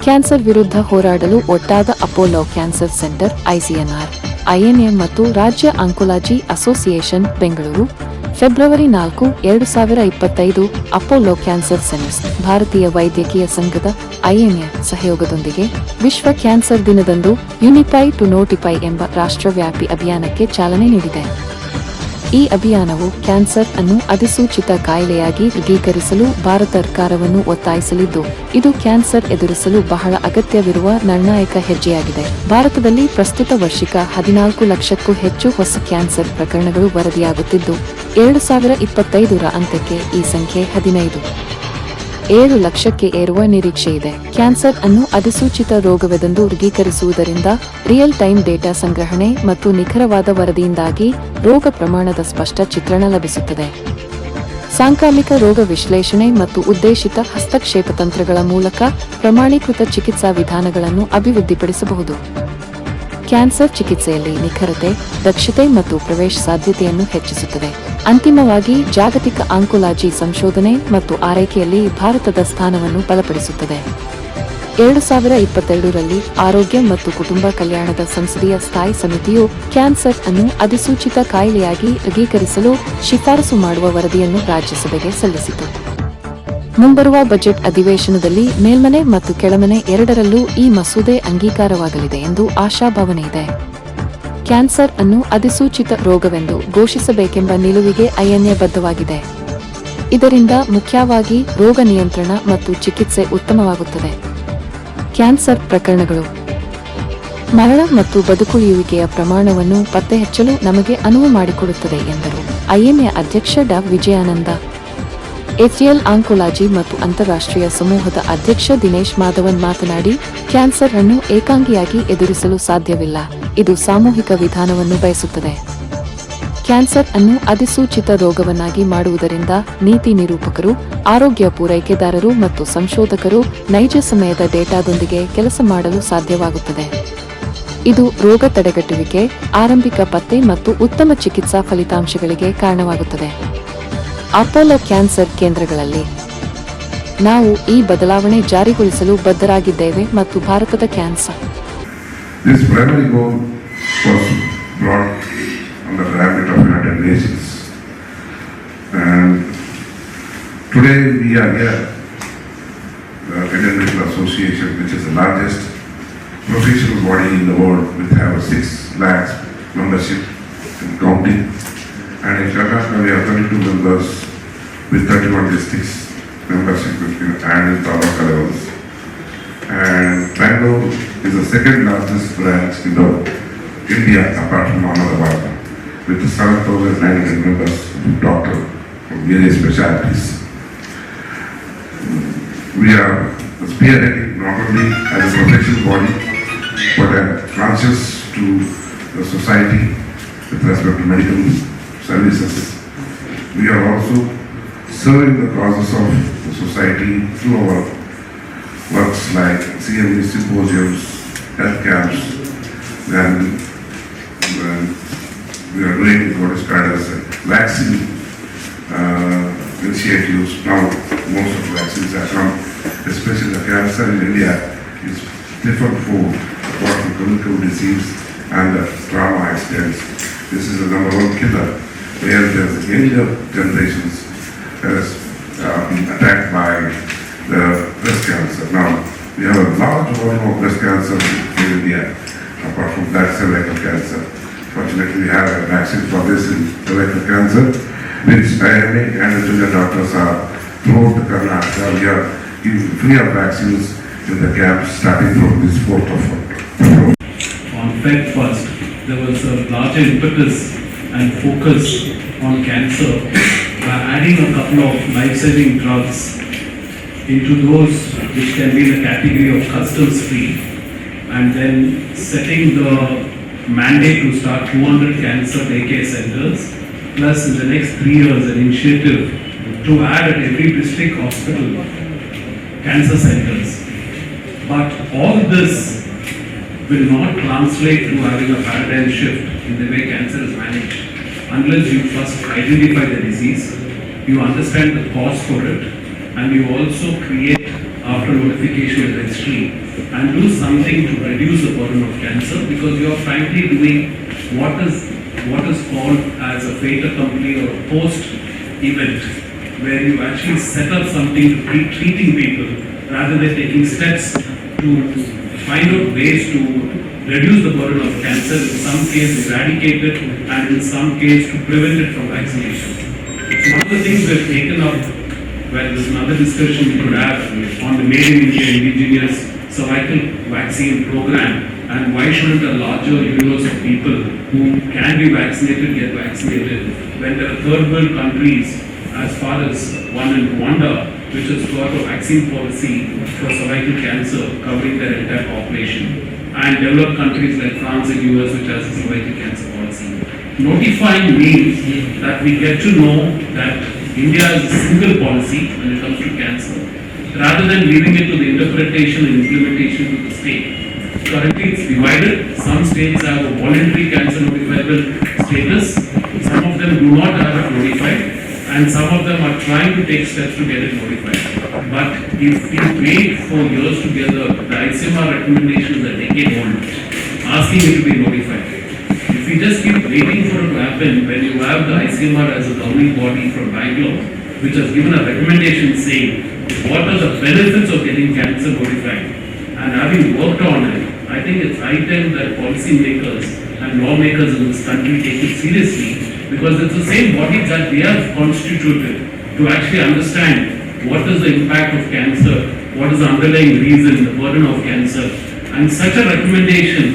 Cancer ವಿರುದ್ಧ ಹೋರಾಡಲು ಒಟ್ಟಾದ Apollo cancer centre ICNR, INM ಮತ್ತು ರಾಜ್ಯ oncology association Bengaluru February 4, 2025 Apollo cancer centres ಭಾರತೀಯ ವೈದ್ಯಕೀಯ ಸಂಘದ ಐಎನ್ಎ ಸಹಯೋಗದೊಂದಿಗೆ ವಿಶ್ವ ಕ್ಯಾನ್ಸರ್ ದಿನದಂದು ಯುನಿಫೈ ಟು ನೋಟಿಫೈ ಎಂಬ ರಾಷ್ಟ್ರವ್ಯಾಪಿ ಅಭಿಯಾನಕ್ಕೆ ಚಾಲನೆ ನೀಡಿದೆ. ಈ ಅಭಿಯಾನವು ಕ್ಯಾನ್ಸರ್ ಅನ್ನು ಅಧಿಸೂಚಿತ ಕಾಯಿಲೆಯಾಗಿ ವರ್ಗೀಕರಿಸಲು ಭಾರತ ಸರ್ಕಾರವನ್ನು ಒತ್ತಾಯಿಸಲಿದ್ದು, ಇದು ಕ್ಯಾನ್ಸರ್ ಎದುರಿಸಲು ಬಹಳ ಅಗತ್ಯವಿರುವ ನಿರ್ಣಾಯಕ ಹೆಜ್ಜೆಯಾಗಿದೆ. ಭಾರತದಲ್ಲಿ ಪ್ರಸ್ತುತ ವರ್ಷಿಕ 14 ಲಕ್ಷಕ್ಕೂ ಹೆಚ್ಚು ಹೊಸ ಕ್ಯಾನ್ಸರ್ ಪ್ರಕರಣಗಳು ವರದಿಯಾಗುತ್ತಿದ್ದು, 2025ರ ಅಂತ್ಯಕ್ಕೆ ಈ ಸಂಖ್ಯೆ 15.7 ಲಕ್ಷಕ್ಕೆ ಏರುವ ನಿರೀಕ್ಷೆಯಿದೆ. ಕ್ಯಾನ್ಸರ್ ಅನ್ನು ಅಧಿಸೂಚಿತ ರೋಗವೆಂದು ವರ್ಗೀಕರಿಸುವುದರಿಂದ ರಿಯಲ್ ಟೈಮ್ ಡೇಟಾ ಸಂಗ್ರಹಣೆ ಮತ್ತು ನಿಖರವಾದ ವರದಿಯಿಂದಾಗಿ ರೋಗ ಪ್ರಮಾಣದ ಸ್ಪಷ್ಟ ಚಿತ್ರಣ ಲಭಿಸುತ್ತದೆ. ಸಾಂಕ್ರಾಮಿಕ ರೋಗ ವಿಶ್ಲೇಷಣೆ ಮತ್ತು ಉದ್ದೇಶಿತ ಹಸ್ತಕ್ಷೇಪ ತಂತ್ರಗಳ ಮೂಲಕ ಪ್ರಮಾಣೀಕೃತ ಚಿಕಿತ್ಸಾ ವಿಧಾನಗಳನ್ನು ಅಭಿವೃದ್ಧಿಪಡಿಸಬಹುದು. ಕ್ಯಾನ್ಸರ್ ಚಿಕಿತ್ಸೆಯಲ್ಲಿ ನಿಖರತೆ, ದಕ್ಷತೆ ಮತ್ತು ಪ್ರವೇಶ ಸಾಧ್ಯತೆಯನ್ನು ಹೆಚ್ಚಿಸುತ್ತದೆ. ಅಂತಿಮವಾಗಿ ಜಾಗತಿಕ ಆಂಕೋಲಾಜಿ ಸಂಶೋಧನೆ ಮತ್ತು ಆರೈಕೆಯಲ್ಲಿ ಭಾರತದ ಸ್ಥಾನವನ್ನು ಬಲಪಡಿಸುತ್ತದೆ. 2022ರಲ್ಲಿ ಆರೋಗ್ಯ ಮತ್ತು ಕುಟುಂಬ ಕಲ್ಯಾಣದ ಸಂಸದೀಯ ಸ್ಥಾಯಿ ಸಮಿತಿಯು ಕ್ಯಾನ್ಸರ್ ಅನ್ನು ಅಧಿಸೂಚಿತ ಕಾಯಿಲೆಯಾಗಿ ವರ್ಗೀಕರಿಸಲು ಶಿಫಾರಸು ಮಾಡುವ ವರದಿಯನ್ನು ರಾಜ್ಯಸಭೆಗೆ ಸಲ್ಲಿಸಿತು. ಮುಂಬರುವ ಬಜೆಟ್ ಅಧಿವೇಶನದಲ್ಲಿ ಮೇಲ್ಮನೆ ಮತ್ತು ಕೆಳಮನೆ ಎರಡರಲ್ಲೂ ಈ ಮಸೂದೆ ಅಂಗೀಕಾರವಾಗಲಿದೆ ಎಂದು ಆಶಾಭಾವನೆ ಇದೆ. ಕ್ಯಾನ್ಸರ್ ಅನ್ನು ಅಧಿಸೂಚಿತ ರೋಗವೆಂದು ಘೋಷಿಸಬೇಕೆಂಬ ನಿಲುವಿಗೆ ಐಎನ್ಎ ಬದ್ಧವಾಗಿದೆ. ಇದರಿಂದ ಮುಖ್ಯವಾಗಿ ರೋಗ ನಿಯಂತ್ರಣ ಮತ್ತು ಚಿಕಿತ್ಸೆ ಉತ್ತಮವಾಗುತ್ತದೆ. ಕ್ಯಾನ್ಸರ್ ಪ್ರಕರಣಗಳು, ಮರಣ ಮತ್ತು ಬದುಕುಳಿಯುವಿಕೆಯ ಪ್ರಮಾಣವನ್ನು ಪತ್ತೆಹಚ್ಚಲು ನಮಗೆ ಅನುವು ಮಾಡಿಕೊಡುತ್ತದೆ ಎಂದರು ಐಎನ್ಎ ಅಧ್ಯಕ್ಷ ಡಾ. ವಿಜಯಾನಂದ. ಎಚ್ಎಲ್ ಆಂಕೋಲಾಜಿ ಮತ್ತು ಅಂತಾರಾಷ್ಟ್ರೀಯ ಸಮೂಹದ ಅಧ್ಯಕ್ಷ ದಿನೇಶ್ ಮಾಧವನ್ ಮಾತನಾಡಿ, ಕ್ಯಾನ್ಸರ್ ಅನ್ನು ಏಕಾಂಗಿಯಾಗಿ ಎದುರಿಸಲು ಸಾಧ್ಯವಿಲ್ಲ, ಇದು ಸಾಮೂಹಿಕ ವಿಧಾನವನ್ನು ಬಯಸುತ್ತದೆ. ಕ್ಯಾನ್ಸರ್ ಅನ್ನು ಅಧಿಸೂಚಿತ ರೋಗವನ್ನಾಗಿ ಮಾಡುವುದರಿಂದ ನೀತಿ ನಿರೂಪಕರು, ಆರೋಗ್ಯ ಪೂರೈಕೆದಾರರು ಮತ್ತು ಸಂಶೋಧಕರು ನೈಜ ಸಮಯದ ಡೇಟಾದೊಂದಿಗೆ ಕೆಲಸ ಮಾಡಲು ಸಾಧ್ಯವಾಗುತ್ತದೆ. ಇದು ರೋಗ ತಡೆಗಟ್ಟುವಿಕೆ, ಆರಂಭಿಕ ಪತ್ತೆ ಮತ್ತು ಉತ್ತಮ ಚಿಕಿತ್ಸಾ ಫಲಿತಾಂಶಗಳಿಗೆ ಕಾರಣವಾಗುತ್ತದೆ. ಅಪೋಲೋ ಕ್ಯಾನ್ಸರ್ ಕೇಂದ್ರಗಳಲ್ಲಿ ನಾವು ಈ ಬದಲಾವಣೆ ಜಾರಿಗೊಳಿಸಲು ಬದ್ಧರಾಗಿದ್ದೇವೆ ಮತ್ತು ಭಾರತದ cancer This primary goal was brought on the ambit of United Nations, and today we are here, the Indian Medical Association, which is the largest professional body in the world, with have 6 lakhs membership and counting. And in Karnataka we have 32 members with 31 districts membership and in Taluka levels. And Bangalore is the second largest branch in India apart from Ahmedabad, with 7,900 members doctors from various specialties. We are spearheading not only as a professional body but a conscious to the society with respect to medical services. We are also serving the causes of the society through our works like CME symposiums, health camps, and we are doing what is called as vaccine initiatives. Now most of the vaccines have come, especially the cancer in India is different from what the chemical disease and the trauma accidents. This is the number one killer, where the younger generations has been attacked by the breast cancer. Now, we have a large volume of breast cancer in India, apart from that cervical cancer. Fortunately, we have a vaccine for this in cervical cancer, which IMA and the junior doctors are throughout the Karnataka. We are giving free of vaccines in the camps starting from this 4th of October. On Feb 1st, there was a larger impetus and focus on cancer by adding a couple of life-saving drugs into those which can be in the category of customs free, and then setting the mandate to start 200 cancer daycare centers, plus in the next 3 years an initiative to add at every district hospital cancer centers. But all this will not translate to having a paradigm shift in the way cancer is managed unless you first identify the disease, you understand the cause for it, and you also create, after notification of the registry, and do something to reduce the burden of cancer, because you are frankly doing what is called as a fait accompli or a post event, where you actually set up something to keep treating people rather than taking steps to find out ways to reduce the burden of cancer, in some case eradicate it, and in some case to prevent it from vaccination. So one of the things we've taken up, well, there's another discussion we could have on the Made in India indigenous cervical vaccine program, and why shouldn't a larger universe of people who can be vaccinated get vaccinated, when there are third world countries as far as one in Rwanda, which has got a vaccine policy for cervical cancer covering their entire population, and developed countries like France and US, which has a cervical cancer policy. Notifying means that we get to know that India has a single policy when it comes to cancer, rather than leaving it to the interpretation and implementation to the state. Currently it's divided. Some states have a voluntary cancer notifiable status, some of them do not have it notified, and some of them are trying to take steps to get it notified. But if we wait for years together, the ICMR recommendation is a decade old, asking it to be notified. If we just keep waiting for it to happen, when you have the ICMR as a governing body from Bangalore, which has given a recommendation saying what are the benefits of getting cancer notified, and having worked on it, I think it's high time that policy makers and lawmakers in this country take it seriously, because it's the same body that we have constituted to actually understand what is the impact of cancer, what is the underlying reason, the burden of cancer, and such a recommendation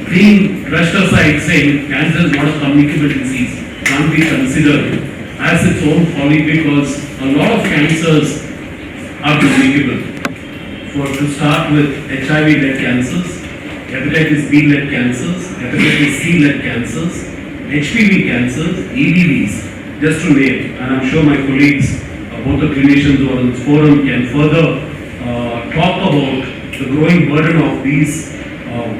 being brushed aside saying cancer is not a communicable disease can't be considered as its own folly, because a lot of cancers are communicable. To start with HIV-led cancers, hepatitis B-led cancers, hepatitis C-led cancers, HPV cancers, EBVs, just to name. And I'm sure my colleagues, both the clinicians who are in this forum, can further talk about the growing burden of these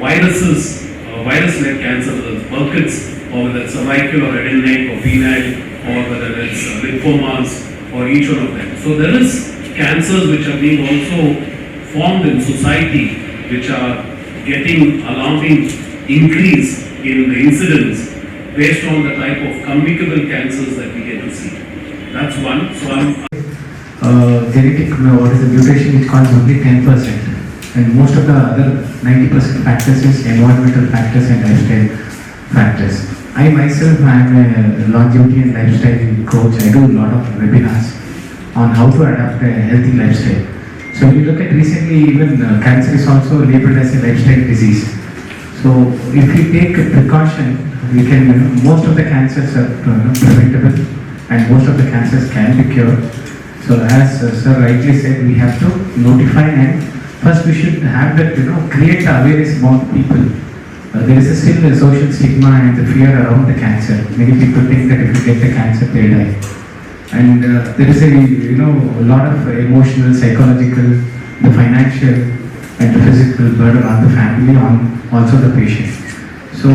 virus-led cancers, whether it's Burkitt's, or whether it's cervical or head and neck or penile, or whether it's lymphomas, or each one of them. So there is cancers which are being also formed in society, which are getting alarming increase in the incidence based on the type of communicable cancers that we get to see. That's one. So genetic, what is the mutation, which causes only 10%. And most of the other 90% factors is environmental factors and lifestyle factors. I myself am a longevity and lifestyle coach. I do a lot of webinars on how to adapt a healthy lifestyle. So if you look at recently, even cancer is also labeled as a lifestyle disease. So if you take a precaution, we can, most of the cancers are preventable, and most of the cancers can be cured. So as sir rightly said, we have to notify, and first we should have that, create awareness among people. There is still a social stigma and the fear around the cancer. Many people think that if you get the cancer, they die. And there is a lot of emotional, psychological, the financial and the physical burden on the family, on also the patient. So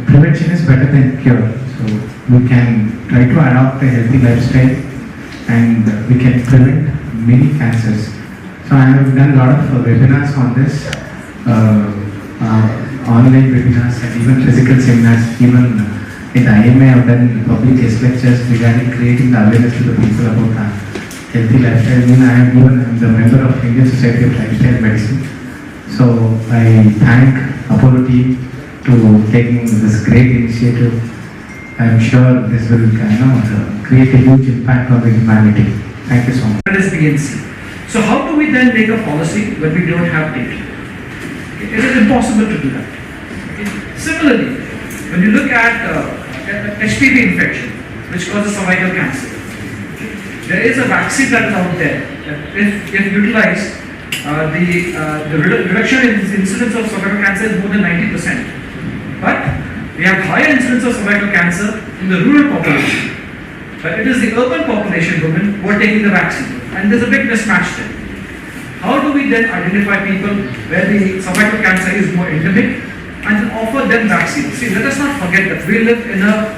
prevention is better than cure. So we can try to adopt a healthy lifestyle, and we can prevent many cancers. So I have done a lot of webinars on this, online webinars and even physical seminars. Even in the IMA I have done public guest lectures regarding creating the awareness to the people about healthy lifestyle. I am the member of Indian Society of Lifestyle Medicine. So I thank Apollo team to taking this great initiative. I am sure this will create a huge impact on the humanity. Thank you so much. That is BNC. So how do we then make a policy when we don't have data? It is impossible to do that. Okay. Similarly, when you look at HPV infection, which causes cervical cancer, there is a vaccine that is out there that if utilized, the reduction in the incidence of cervical cancer is more than 90%. But we have higher incidence of cervical cancer in the rural population. But it is the urban population women who are taking the vaccine. And there's a big mismatch there. How do we then identify people where the cervical cancer is more endemic and then offer them vaccines? See, let us not forget that we live in a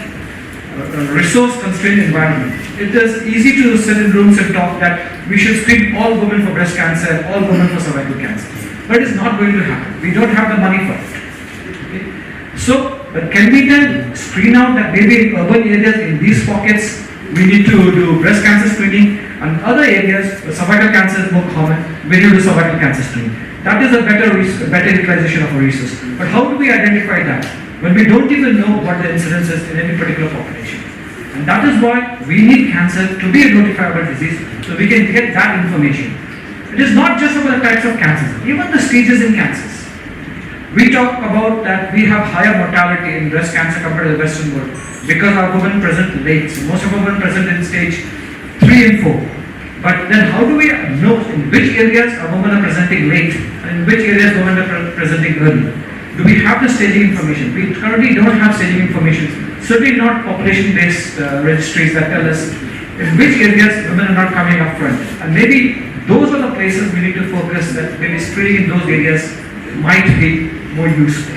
resource-constrained environment. It is easy to sit in rooms and talk that we should screen all women for breast cancer and all women for cervical cancer. but it's not going to happen. We don't have the money for it. Okay? So, but can we then screen out that maybe in urban areas, in these pockets, we need to do breast cancer screening, and other areas where cervical cancer is more common, we need to do cervical cancer screening. That is a better utilization of our resource. But how do we identify that when we don't even know what the incidence is in any particular population? And that is why we need cancer to be a notifiable disease, so we can get that information. It is not just about the types of cancers, even the stages in cancers. We talk about that we have higher mortality in breast cancer compared to the Western world because our women present late. So most of our women present in stage 3 and 4. But then how do we know in which areas our women are presenting late and in which areas women are presenting early? Do we have the staging information? We currently don't have staging information. Certainly not population-based registries that tell us in which areas women are not coming up front. And maybe those are the places we need to focus, that maybe screening in those areas might be more useful.